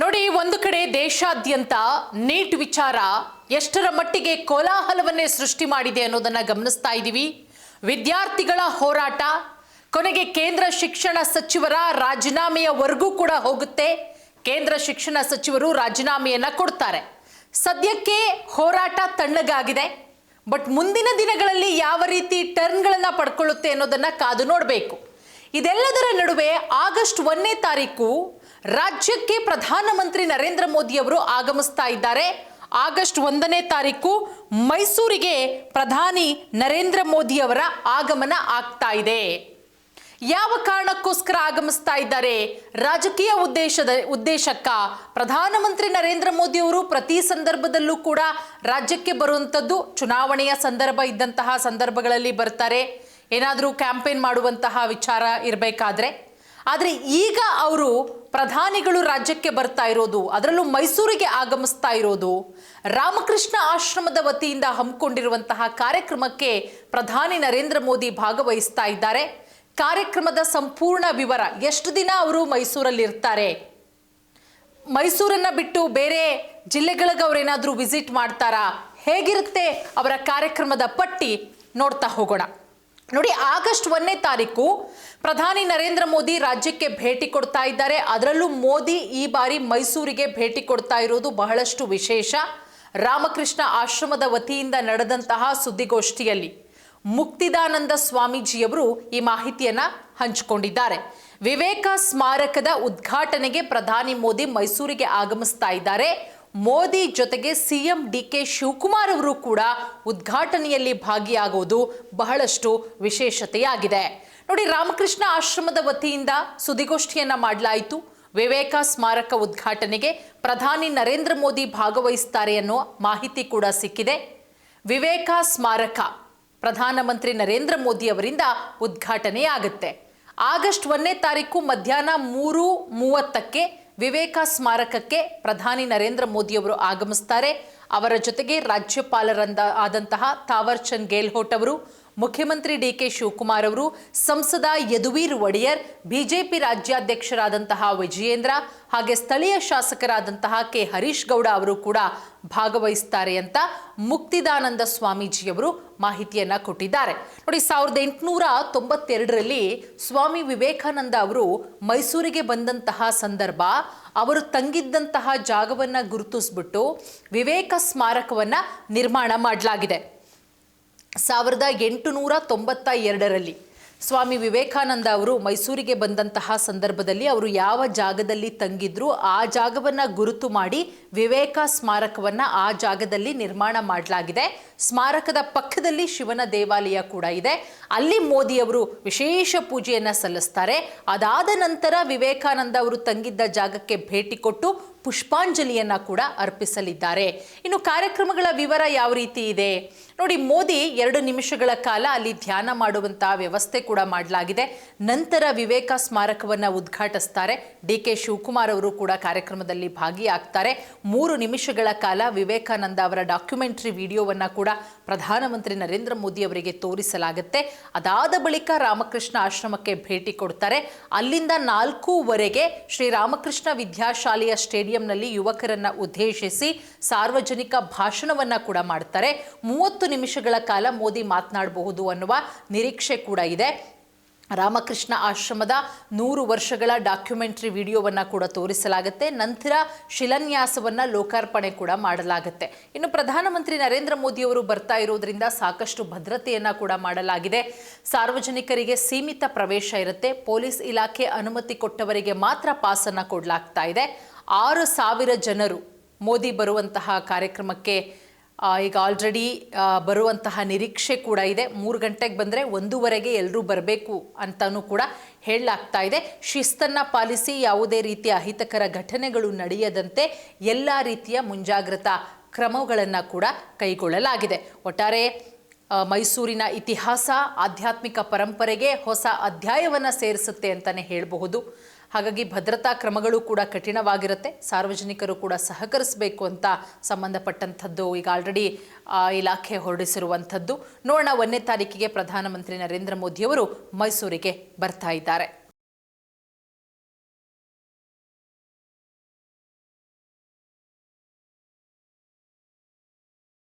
ನೋಡಿ, ಒಂದು ಕಡೆ ದೇಶಾದ್ಯಂತ ನೀಟ್ ವಿಚಾರ ಎಷ್ಟರ ಮಟ್ಟಿಗೆ ಕೋಲಾಹಲವನ್ನೇ ಸೃಷ್ಟಿ ಮಾಡಿದೆ ಅನ್ನೋದನ್ನ ಗಮನಿಸ್ತಾ ಇದ್ದೀವಿ. ವಿದ್ಯಾರ್ಥಿಗಳ ಹೋರಾಟ ಕೊನೆಗೆ ಕೇಂದ್ರ ಶಿಕ್ಷಣ ಸಚಿವರ ರಾಜೀನಾಮೆಯವರೆಗೂ ಕೂಡ ಹೋಗುತ್ತೆ. ಕೇಂದ್ರ ಶಿಕ್ಷಣ ಸಚಿವರು ರಾಜೀನಾಮೆಯನ್ನ ಕೊಡ್ತಾರೆ. ಸದ್ಯಕ್ಕೆ ಹೋರಾಟ ತಣ್ಣಗಾಗಿದೆ. ಬಟ್ ಮುಂದಿನ ದಿನಗಳಲ್ಲಿ ಯಾವ ರೀತಿ ಟರ್ನ್ಗಳನ್ನ ಪಡ್ಕೊಳ್ಳುತ್ತೆ ಅನ್ನೋದನ್ನ ಕಾದು ನೋಡಬೇಕು. ಇದೆಲ್ಲದರ ನಡುವೆ ಆಗಸ್ಟ್ 1ನೇ ತಾರೀಕು ರಾಜ್ಯಕ್ಕೆ ಪ್ರಧಾನಮಂತ್ರಿ ನರೇಂದ್ರ ಮೋದಿ ಅವರು ಆಗಮಿಸ್ತಾ ಇದ್ದಾರೆ. ಆಗಸ್ಟ್ 1ನೇ ತಾರೀಕು ಮೈಸೂರಿಗೆ ಪ್ರಧಾನಿ ನರೇಂದ್ರ ಮೋದಿ ಅವರ ಆಗಮನ ಆಗ್ತಾ ಇದೆ. ಯಾವ ಕಾರಣಕ್ಕೋಸ್ಕರ ಆಗಮಿಸ್ತಾ ಇದ್ದಾರೆ? ರಾಜಕೀಯ ಉದ್ದೇಶಕ್ಕ ಪ್ರಧಾನಮಂತ್ರಿ ನರೇಂದ್ರ ಮೋದಿ ಅವರು ಪ್ರತಿ ಸಂದರ್ಭದಲ್ಲೂ ಕೂಡ ರಾಜ್ಯಕ್ಕೆ ಬರುವಂಥದ್ದು ಚುನಾವಣೆಯ ಸಂದರ್ಭ ಇದ್ದಂತಹ ಸಂದರ್ಭಗಳಲ್ಲಿ ಬರ್ತಾರೆ, ಏನಾದರೂ ಕ್ಯಾಂಪೇನ್ ಮಾಡುವಂತಹ ವಿಚಾರ ಇರಬೇಕಾದ್ರೆ. ಆದರೆ ಈಗ ಅವರು ಪ್ರಧಾನಿಗಳು ರಾಜ್ಯಕ್ಕೆ ಬರ್ತಾ ಇರೋದು, ಅದರಲ್ಲೂ ಮೈಸೂರಿಗೆ ಆಗಮಿಸ್ತಾ ಇರೋದು, ರಾಮಕೃಷ್ಣ ಆಶ್ರಮದ ವತಿಯಿಂದ ಹಮ್ಮಿಕೊಂಡಿರುವಂತಹ ಕಾರ್ಯಕ್ರಮಕ್ಕೆ ಪ್ರಧಾನಿ ನರೇಂದ್ರ ಮೋದಿ ಭಾಗವಹಿಸ್ತಾ ಇದ್ದಾರೆ. ಕಾರ್ಯಕ್ರಮದ ಸಂಪೂರ್ಣ ವಿವರ, ಎಷ್ಟು ದಿನ ಅವರು ಮೈಸೂರಲ್ಲಿ ಇರ್ತಾರೆ, ಮೈಸೂರನ್ನ ಬಿಟ್ಟು ಬೇರೆ ಜಿಲ್ಲೆಗಳಿಗೆ ಅವರೇನಾದರೂ ವಿಸಿಟ್ ಮಾಡ್ತಾರಾ, ಹೇಗಿರುತ್ತೆ ಅವರ ಕಾರ್ಯಕ್ರಮದ ಪಟ್ಟಿ ನೋಡ್ತಾ ಹೋಗೋಣ. ನೋಡಿ, ಆಗಸ್ಟ್ 1ನೇ ತಾರೀಕು ಪ್ರಧಾನಿ ನರೇಂದ್ರ ಮೋದಿ ರಾಜ್ಯಕ್ಕೆ ಭೇಟಿ ಕೊಡ್ತಾ ಇದ್ದಾರೆ. ಅದರಲ್ಲೂ ಮೋದಿ ಈ ಬಾರಿ ಮೈಸೂರಿಗೆ ಭೇಟಿ ಕೊಡ್ತಾ ಇರೋದು ಬಹಳಷ್ಟು ವಿಶೇಷ. ರಾಮಕೃಷ್ಣ ಆಶ್ರಮದ ವತಿಯಿಂದ ನಡೆದಂತಹ ಸುದ್ದಿಗೋಷ್ಠಿಯಲ್ಲಿ ಮುಕ್ತಿದಾನಂದ ಸ್ವಾಮೀಜಿಯವರು ಈ ಮಾಹಿತಿಯನ್ನ ಹಂಚಿಕೊಂಡಿದ್ದಾರೆ. ವಿವೇಕ ಸ್ಮಾರಕದ ಉದ್ಘಾಟನೆಗೆ ಪ್ರಧಾನಿ ಮೋದಿ ಮೈಸೂರಿಗೆ ಆಗಮಿಸ್ತಾ ಇದ್ದಾರೆ. ಮೋದಿ ಜೊತೆಗೆ ಸಿಎಂ ಡಿಕೆ ಶಿವಕುಮಾರ್ ಅವರು ಕೂಡ ಉದ್ಘಾಟನೆಯಲ್ಲಿ ಭಾಗಿಯಾಗುವುದು ಬಹಳಷ್ಟು ವಿಶೇಷತೆಯಾಗಿದೆ. ನೋಡಿ, ರಾಮಕೃಷ್ಣ ಆಶ್ರಮದ ವತಿಯಿಂದ ಸುದ್ದಿಗೋಷ್ಠಿಯನ್ನ ಮಾಡಲಾಯಿತು. ವಿವೇಕ ಸ್ಮಾರಕ ಉದ್ಘಾಟನೆಗೆ ಪ್ರಧಾನಿ ನರೇಂದ್ರ ಮೋದಿ ಭಾಗವಹಿಸುತ್ತಾರೆ ಅನ್ನೋ ಮಾಹಿತಿ ಕೂಡ ಸಿಕ್ಕಿದೆ. ವಿವೇಕ ಸ್ಮಾರಕ ಪ್ರಧಾನಮಂತ್ರಿ ನರೇಂದ್ರ ಮೋದಿ ಅವರಿಂದ ಉದ್ಘಾಟನೆಯಾಗುತ್ತೆ. ಆಗಸ್ಟ್ 1ನೇ ತಾರೀಕು ಮಧ್ಯಾಹ್ನ 3:30ಕ್ಕೆ ವಿವೇಕ ಸ್ಮಾರಕಕ್ಕೆ ಪ್ರಧಾನಿ ನರೇಂದ್ರ ಮೋದಿ ಅವರು ಆಗಮಿಸ್ತಾರೆ. ಅವರ ಜೊತೆಗೆ ರಾಜ್ಯಪಾಲರಾದಂತಹ ತಾವರ್ ಚಂದ್ ಗೆಹ್ಲೋಟ್ ಅವರು, ಮುಖ್ಯಮಂತ್ರಿ ಡಿಕೆ ಶಿವಕುಮಾರ್ ಅವರು, ಸಂಸದ ಯದುವೀರ್ ಒಡೆಯರ್, ಬಿಜೆಪಿ ರಾಜ್ಯಾಧ್ಯಕ್ಷರಾದಂತಹ ವಿಜಯೇಂದ್ರ, ಹಾಗೆ ಸ್ಥಳೀಯ ಶಾಸಕರಾದಂತಹ ಕೆ ಹರೀಶ್ ಗೌಡ ಅವರು ಕೂಡ ಭಾಗವಹಿಸ್ತಾರೆ ಅಂತ ಮುಕ್ತಿದಾನಂದ ಸ್ವಾಮೀಜಿಯವರು ಮಾಹಿತಿಯನ್ನ ಕೊಟ್ಟಿದ್ದಾರೆ. ನೋಡಿ, 1892ರಲ್ಲಿ ಸ್ವಾಮಿ ವಿವೇಕಾನಂದ ಅವರು ಮೈಸೂರಿಗೆ ಬಂದಂತಹ ಸಂದರ್ಭ, ಅವರು ತಂಗಿದ್ದಂತಹ ಜಾಗವನ್ನ ಗುರುತಿಸ್ಬಿಟ್ಟು ವಿವೇಕ ಸ್ಮಾರಕವನ್ನ ನಿರ್ಮಾಣ ಮಾಡಲಾಗಿದೆ. 1892ರಲ್ಲಿ ಸ್ವಾಮಿ ವಿವೇಕಾನಂದ ಅವರು ಮೈಸೂರಿಗೆ ಬಂದಂತಹ ಸಂದರ್ಭದಲ್ಲಿ ಅವರು ಯಾವ ಜಾಗದಲ್ಲಿ ತಂಗಿದ್ರು ಆ ಜಾಗವನ್ನು ಗುರುತು ಮಾಡಿ ವಿವೇಕ ಸ್ಮಾರಕವನ್ನು ಆ ಜಾಗದಲ್ಲಿ ನಿರ್ಮಾಣ ಮಾಡಲಾಗಿದೆ. ಸ್ಮಾರಕದ ಪಕ್ಕದಲ್ಲಿ ಶಿವನ ದೇವಾಲಯ ಕೂಡ ಇದೆ. ಅಲ್ಲಿ ಮೋದಿ ಅವರು ವಿಶೇಷ ಪೂಜೆಯನ್ನು ಸಲ್ಲಿಸ್ತಾರೆ. ಅದಾದ ನಂತರ ವಿವೇಕಾನಂದ ಅವರು ತಂಗಿದ್ದ ಜಾಗಕ್ಕೆ ಭೇಟಿ ಕೊಟ್ಟು ಪುಷ್ಪಾಂಜಲಿಯನ್ನ ಕೂಡ ಅರ್ಪಿಸಲಿದ್ದಾರೆ. ಇನ್ನು ಕಾರ್ಯಕ್ರಮಗಳ ವಿವರ ಯಾವ ರೀತಿ ಇದೆ ನೋಡಿ, ಮೋದಿ 2 ನಿಮಿಷಗಳ ಕಾಲ ಅಲ್ಲಿ ಧ್ಯಾನ ಮಾಡುವಂತಹ ವ್ಯವಸ್ಥೆ ಕೂಡ ಮಾಡಲಾಗಿದೆ. ನಂತರ ವಿವೇಕ ಸ್ಮಾರಕವನ್ನು ಉದ್ಘಾಟಿಸ್ತಾರೆ. ಡಿಕೆ ಶಿವಕುಮಾರ್ ಅವರು ಕೂಡ ಕಾರ್ಯಕ್ರಮದಲ್ಲಿ ಭಾಗಿಯಾಗ್ತಾರೆ. 3 ನಿಮಿಷಗಳ ಕಾಲ ವಿವೇಕಾನಂದ ಅವರ ಡಾಕ್ಯುಮೆಂಟರಿ ವಿಡಿಯೋವನ್ನು ಕೂಡ ಪ್ರಧಾನಮಂತ್ರಿ ನರೇಂದ್ರ ಮೋದಿ ಅವರಿಗೆ ತೋರಿಸಲಾಗುತ್ತೆ. ಅದಾದ ಬಳಿಕ ರಾಮಕೃಷ್ಣ ಆಶ್ರಮಕ್ಕೆ ಭೇಟಿ ಕೊಡ್ತಾರೆ. ಅಲ್ಲಿಂದ 4:15ಕ್ಕೆ ಶ್ರೀ ರಾಮಕೃಷ್ಣ ವಿದ್ಯಾಶಾಲೆಯ ಸ್ಟೇಡಿಯಂನಲ್ಲಿ ಯುವಕರನ್ನ ಉದ್ದೇಶಿಸಿ ಸಾರ್ವಜನಿಕ ಭಾಷಣವನ್ನ ಕೂಡ ಮಾಡ್ತಾರೆ. 30 ನಿಮಿಷಗಳ ಕಾಲ ಮೋದಿ ಮಾತನಾಡಬಹುದು ಅನ್ನುವ ನಿರೀಕ್ಷೆ ಕೂಡ ಇದೆ. ರಾಮಕೃಷ್ಣ ಆಶ್ರಮದ 100 ವರ್ಷಗಳ ಡಾಕ್ಯುಮೆಂಟರಿ ವಿಡಿಯೋವನ್ನು ಕೂಡ ತೋರಿಸಲಾಗುತ್ತೆ. ನಂತರ ಶಿಲಾನ್ಯಾಸವನ್ನು ಲೋಕಾರ್ಪಣೆ ಕೂಡ ಮಾಡಲಾಗುತ್ತೆ. ಇನ್ನು ಪ್ರಧಾನಮಂತ್ರಿ ನರೇಂದ್ರ ಮೋದಿ ಅವರು ಬರ್ತಾ ಇರೋದ್ರಿಂದ ಸಾಕಷ್ಟು ಭದ್ರತೆಯನ್ನು ಕೂಡ ಮಾಡಲಾಗಿದೆ. ಸಾರ್ವಜನಿಕರಿಗೆ ಸೀಮಿತ ಪ್ರವೇಶ ಇರುತ್ತೆ. ಪೊಲೀಸ್ ಇಲಾಖೆ ಅನುಮತಿ ಕೊಟ್ಟವರಿಗೆ ಮಾತ್ರ ಪಾಸನ್ನು ಕೊಡಲಾಗ್ತಾ ಇದೆ. 6,000 ಜನರು ಮೋದಿ ಬರುವಂತಹ ಕಾರ್ಯಕ್ರಮಕ್ಕೆ ಈಗ ಆಲ್ರೆಡಿ ಬರುವಂತಹ ನಿರೀಕ್ಷೆ ಕೂಡ ಇದೆ. 3 ಗಂಟೆಗೆ ಬಂದರೆ 1:15ಗೆ ಎಲ್ಲರೂ ಬರಬೇಕು ಅಂತಲೂ ಕೂಡ ಹೇಳಲಾಗ್ತಾ ಇದೆ. ಶಿಸ್ತನ್ನು ಪಾಲಿಸಿ ಯಾವುದೇ ರೀತಿಯ ಅಹಿತಕರ ಘಟನೆಗಳು ನಡೆಯದಂತೆ ಎಲ್ಲ ರೀತಿಯ ಮುಂಜಾಗ್ರತಾ ಕ್ರಮಗಳನ್ನು ಕೂಡ ಕೈಗೊಳ್ಳಲಾಗಿದೆ. ಒಟ್ಟಾರೆ ಮೈಸೂರಿನ ಇತಿಹಾಸ ಆಧ್ಯಾತ್ಮಿಕ ಪರಂಪರೆಗೆ ಹೊಸ ಅಧ್ಯಾಯವನ್ನು ಸೇರಿಸುತ್ತೆ ಅಂತಲೇ ಹೇಳಬಹುದು. ಹಾಗಾಗಿ ಭದ್ರತಾ ಕ್ರಮಗಳು ಕೂಡ ಕಠಿಣವಾಗಿರುತ್ತೆ. ಸಾರ್ವಜನಿಕರು ಕೂಡ ಸಹಕರಿಸಬೇಕು ಅಂತ ಸಂಬಂಧಪಟ್ಟಂಥದ್ದು ಈಗ ಆಲ್ರೆಡಿ ಇಲಾಖೆ ಹೊರಡಿಸಿರುವಂಥದ್ದು. ನೋಡೋಣ 1ನೇ ತಾರೀಕಿಗೆ ಪ್ರಧಾನಮಂತ್ರಿ ನರೇಂದ್ರ ಮೋದಿಯವರು ಮೈಸೂರಿಗೆ ಬರ್ತಾ ಇದ್ದಾರೆ.